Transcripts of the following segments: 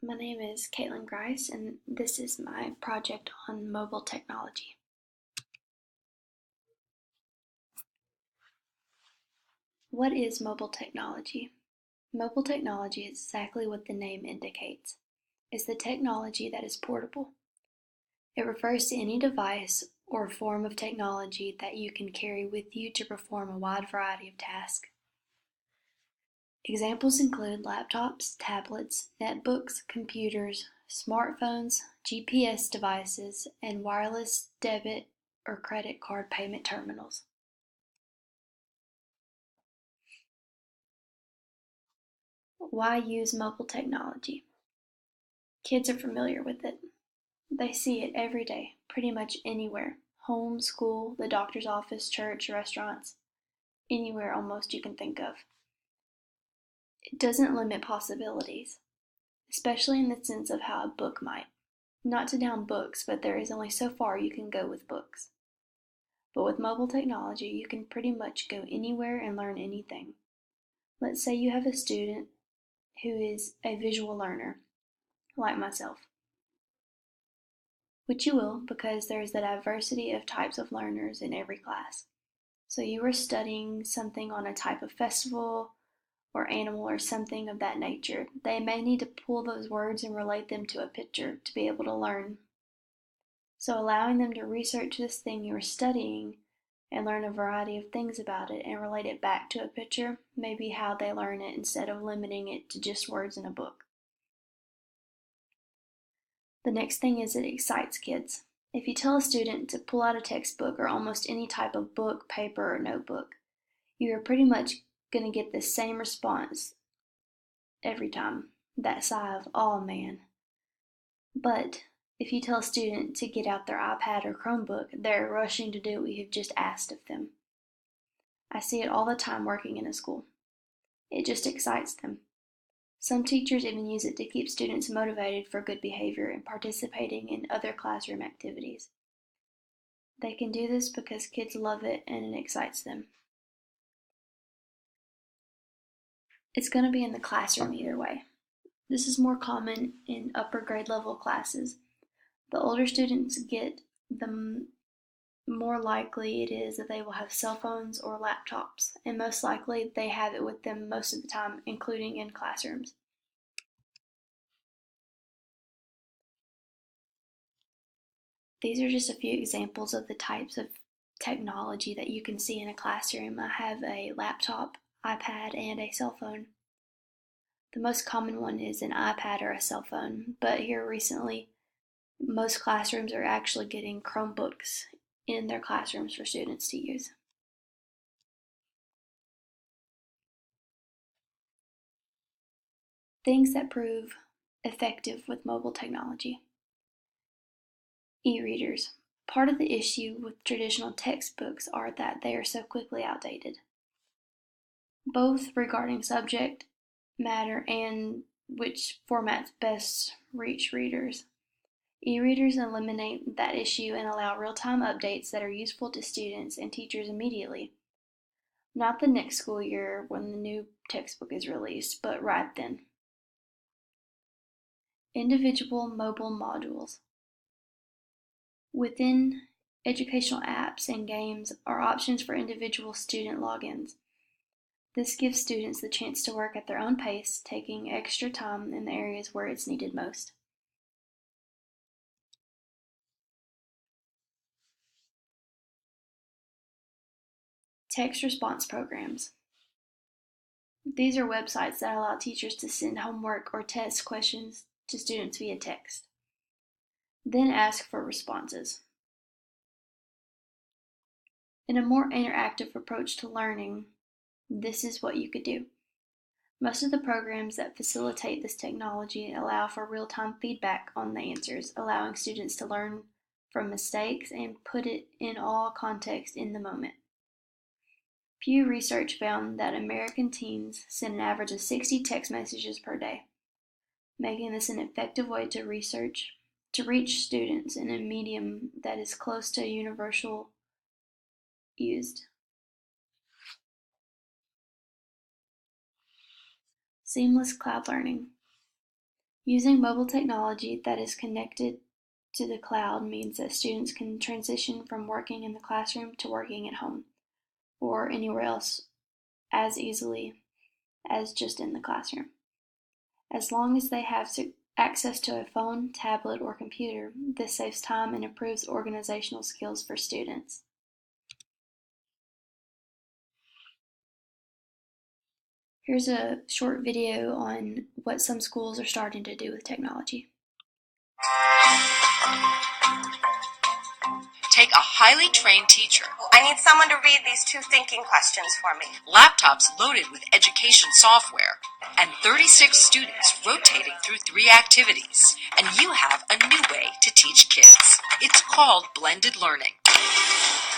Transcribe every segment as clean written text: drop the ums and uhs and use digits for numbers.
My name is Caitlin Grice, and this is my project on mobile technology. What is mobile technology? Mobile technology is exactly what the name indicates. It's the technology that is portable. It refers to any device or form of technology that you can carry with you to perform a wide variety of tasks. Examples include laptops, tablets, netbooks, computers, smartphones, GPS devices, and wireless debit or credit card payment terminals. Why use mobile technology? Kids are familiar with it. They see it every day, pretty much anywhere. Home, school, the doctor's office, church, restaurants, anywhere almost you can think of. It doesn't limit possibilities, especially in the sense of how a book might. Not to down books, but there is only so far you can go with books. But with mobile technology, you can pretty much go anywhere and learn anything. Let's say you have a student who is a visual learner, like myself, which you will because there is the diversity of types of learners in every class. So you are studying something on a type of festival or animal or something of that nature. They may need to pull those words and relate them to a picture to be able to learn. So allowing them to research this thing you are studying and learn a variety of things about it and relate it back to a picture may be how they learn it instead of limiting it to just words in a book. The next thing is it excites kids. If you tell a student to pull out a textbook or almost any type of book, paper, or notebook, you are pretty much going to get the same response every time. That sigh of, oh man. But if you tell a student to get out their iPad or Chromebook, they're rushing to do what you have just asked of them. I see it all the time working in a school. It just excites them. Some teachers even use it to keep students motivated for good behavior and participating in other classroom activities. They can do this because kids love it and it excites them. It's going to be in the classroom either way. This is more common in upper grade level classes. The older students get, the more likely it is that they will have cell phones or laptops, and most likely they have it with them most of the time, including in classrooms. These are just a few examples of the types of technology that you can see in a classroom. I have a laptop, iPad, and a cell phone. The most common one is an iPad or a cell phone, but here recently, most classrooms are actually getting Chromebooks in their classrooms for students to use. Things that prove effective with mobile technology. E-readers. Part of the issue with traditional textbooks are that they are so quickly outdated, both regarding subject matter and which formats best reach readers. E-readers eliminate that issue and allow real-time updates that are useful to students and teachers immediately. Not the next school year when the new textbook is released, but right then. Individual mobile modules. Within educational apps and games are options for individual student logins. This gives students the chance to work at their own pace, taking extra time in the areas where it's needed most. Text response programs. These are websites that allow teachers to send homework or test questions to students via text, then ask for responses. In a more interactive approach to learning, this is what you could do. Most of the programs that facilitate this technology allow for real-time feedback on the answers, allowing students to learn from mistakes and put it in all context in the moment. Pew Research found that American teens send an average of 60 text messages per day, making this an effective way to reach students in a medium that is close to universal used. Seamless cloud learning. Using mobile technology that is connected to the cloud means that students can transition from working in the classroom to working at home or anywhere else as easily as just in the classroom. As long as they have access to a phone, tablet, or computer, this saves time and improves organizational skills for students. Here's a short video on what some schools are starting to do with technology. Take a highly trained teacher. I need someone to read these 2 thinking questions for me. Laptops loaded with education software, and 36 students rotating through 3 activities. And you have a new way to teach kids. It's called blended learning.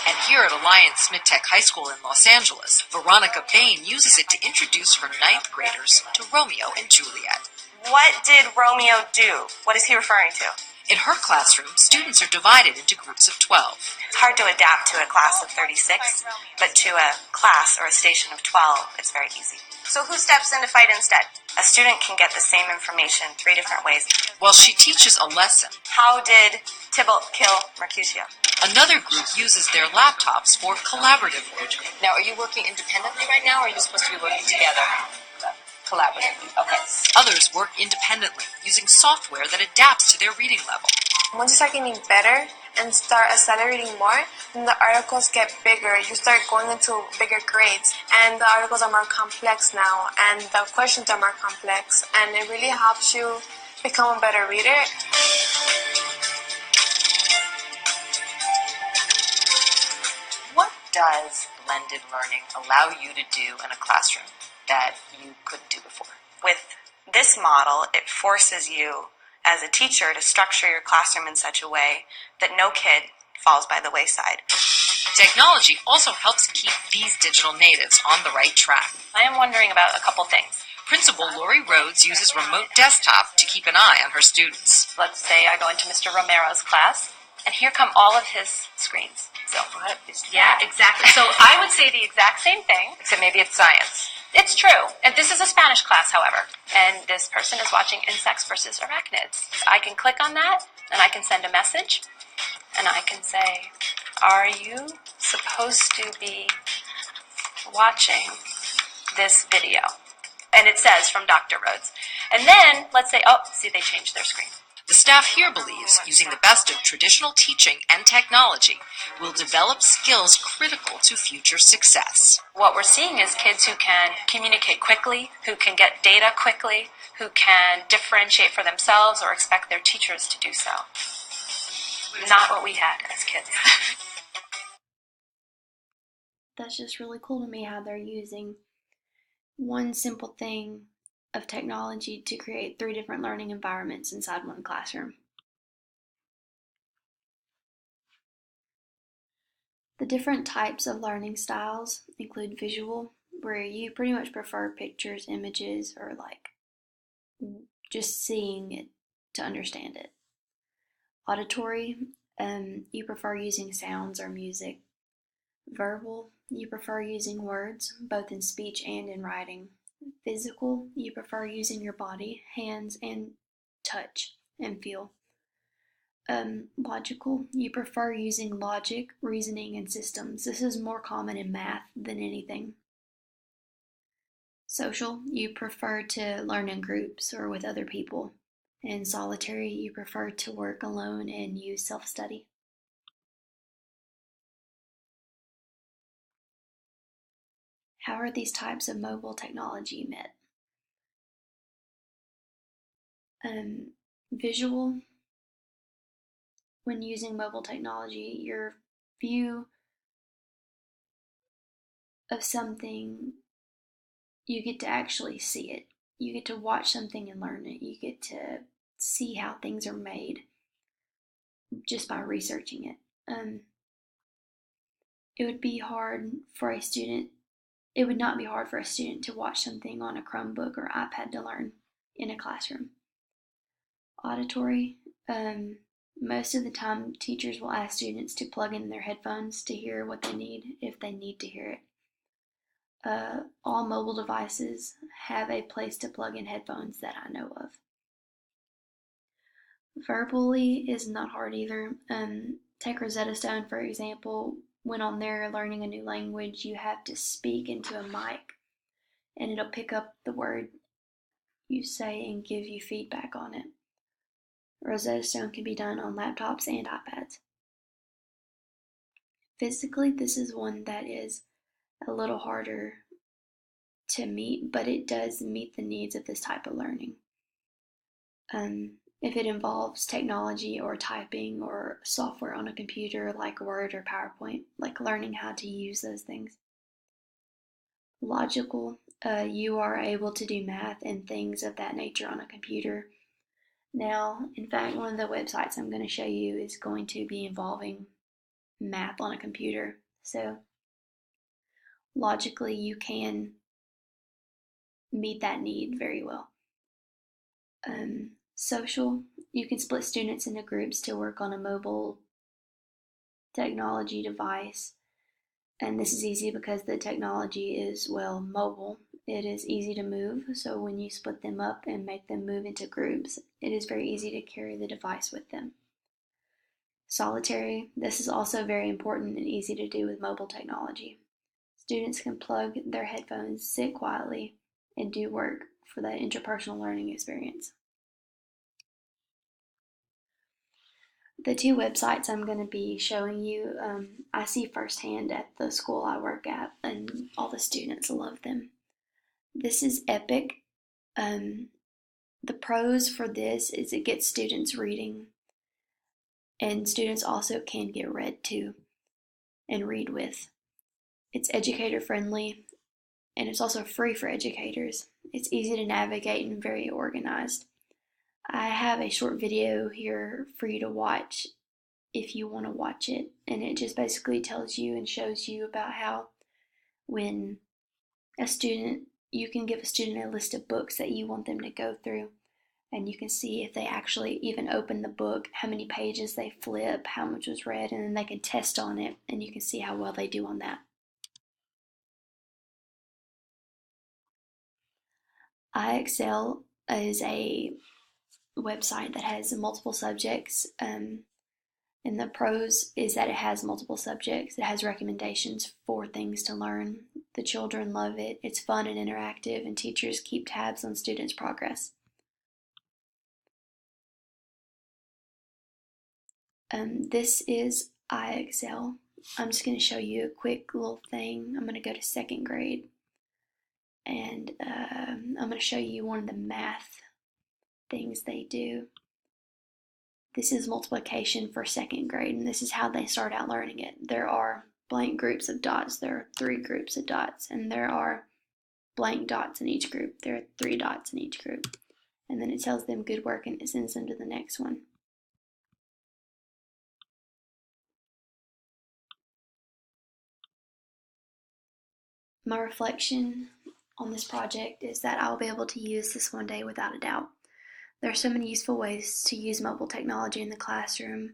And here at Alliance Smith Tech High School in Los Angeles, Veronica Bain uses it to introduce her 9th graders to Romeo and Juliet. What did Romeo do? What is he referring to? In her classroom, students are divided into groups of 12. It's hard to adapt to a class of 36, but to a class or a station of 12, it's very easy. So who steps in to fight instead? A student can get the same information 3 different ways. While she teaches a lesson, How did Tybalt kill Mercutio? another group uses their laptops for collaborative work. Now, are you working independently right now, or are you supposed to be working together? Collaboratively. Okay. Others work independently, using software that adapts to their reading level. Once you start getting better and start accelerating more, then the articles get bigger. You start going into bigger grades, and the articles are more complex now, and the questions are more complex, and it really helps you become a better reader. What does blended learning allow you to do in a classroom that you couldn't do before? With this model, it forces you as a teacher to structure your classroom in such a way that no kid falls by the wayside. Technology also helps keep these digital natives on the right track. I am wondering about a couple things. Principal Lori Rhodes uses remote desktop to keep an eye on her students. Let's say I go into Mr. Romero's class, and here come all of his screens. So, what is that? Yeah, exactly. So I would say the exact same thing, except maybe it's science. It's true. And this is a Spanish class, however. And this person is watching insects versus arachnids. I can click on that, and I can send a message, and I can say, are you supposed to be watching this video? And it says from Dr. Rhodes. And then, let's say, oh, see, they changed their screen. The staff here believes using the best of traditional teaching and technology will develop skills critical to future success. What we're seeing is kids who can communicate quickly, who can get data quickly, who can differentiate for themselves or expect their teachers to do so. Not what we had as kids. That's just really cool to me how they're using one simple thing of technology to create 3 different learning environments inside one classroom. The different types of learning styles include visual, where you pretty much prefer pictures, images, or like just seeing it to understand it. Auditory, you prefer using sounds or music. Verbal, you prefer using words, both in speech and in writing. Physical, you prefer using your body, hands, and touch and feel. Logical, you prefer using logic, reasoning, and systems. This is more common in math than anything. Social, you prefer to learn in groups or with other people. And solitary, you prefer to work alone and use self-study. How are these types of mobile technology met? Visual, when using mobile technology, your view of something, you get to actually see it. You get to watch something and learn it. You get to see how things are made just by researching it. It would not be hard for a student to watch something on a Chromebook or iPad to learn in a classroom. Auditory, most of the time teachers will ask students to plug in their headphones to hear what they need if they need to hear it. All mobile devices have a place to plug in headphones that I know of. Verbally is not hard either. Take Rosetta Stone, for example. When on there learning a new language, you have to speak into a mic and it'll pick up the word you say and give you feedback on it. Rosetta Stone can be done on laptops and iPads. Physically, this is one that is a little harder to meet, but it does meet the needs of this type of learning. If it involves technology or typing or software on a computer like Word or PowerPoint, like learning how to use those things. Logical, you are able to do math and things of that nature on a computer. Now, in fact, one of the websites I'm going to show you is going to be involving math on a computer. So, logically, you can meet that need very well. Social, you can split students into groups to work on a mobile technology device. And this is easy because the technology is, well, mobile. It is easy to move, so when you split them up and make them move into groups, it is very easy to carry the device with them. Solitary, this is also very important and easy to do with mobile technology. Students can plug their headphones, sit quietly, and do work for that interpersonal learning experience. The two websites I'm going to be showing you, I see firsthand at the school I work at, and all the students love them. This is Epic. The pros for this is it gets students reading, and students also can get read to and read with. It's educator friendly, and it's also free for educators. It's easy to navigate and very organized. I have a short video here for you to watch if you want to watch it, and it just basically tells you and shows you about how when a student, you can give a student a list of books that you want them to go through, and you can see if they actually even open the book, how many pages they flip, how much was read, and then they can test on it, and you can see how well they do on that. iExcel is a website that has multiple subjects, and the pros is that it has multiple subjects. It has recommendations for things to learn. The children love it. It's fun and interactive, and teachers keep tabs on students' progress. This is iExcel. I'm just going to show you a quick little thing. I'm going to go to second grade, and I'm going to show you one of the math things they do. This is multiplication for second grade, and this is how they start out learning it. There are blank groups of dots. There are 3 groups of dots, and there are blank dots in each group. There are 3 dots in each group. And then it tells them good work, and it sends them to the next one. My reflection on this project is that I'll be able to use this one day without a doubt. There are so many useful ways to use mobile technology in the classroom,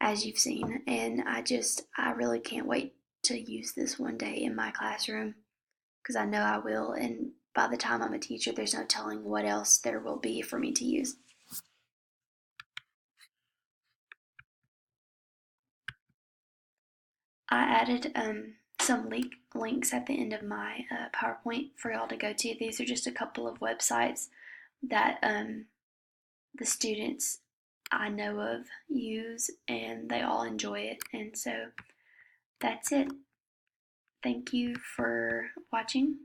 as you've seen, and I really can't wait to use this one day in my classroom, because I know I will, and by the time I'm a teacher, there's no telling what else there will be for me to use. I added some links at the end of my PowerPoint for y'all to go to. These are just a couple of websites that the students I know of use, and they all enjoy it. And so that's it. Thank you for watching.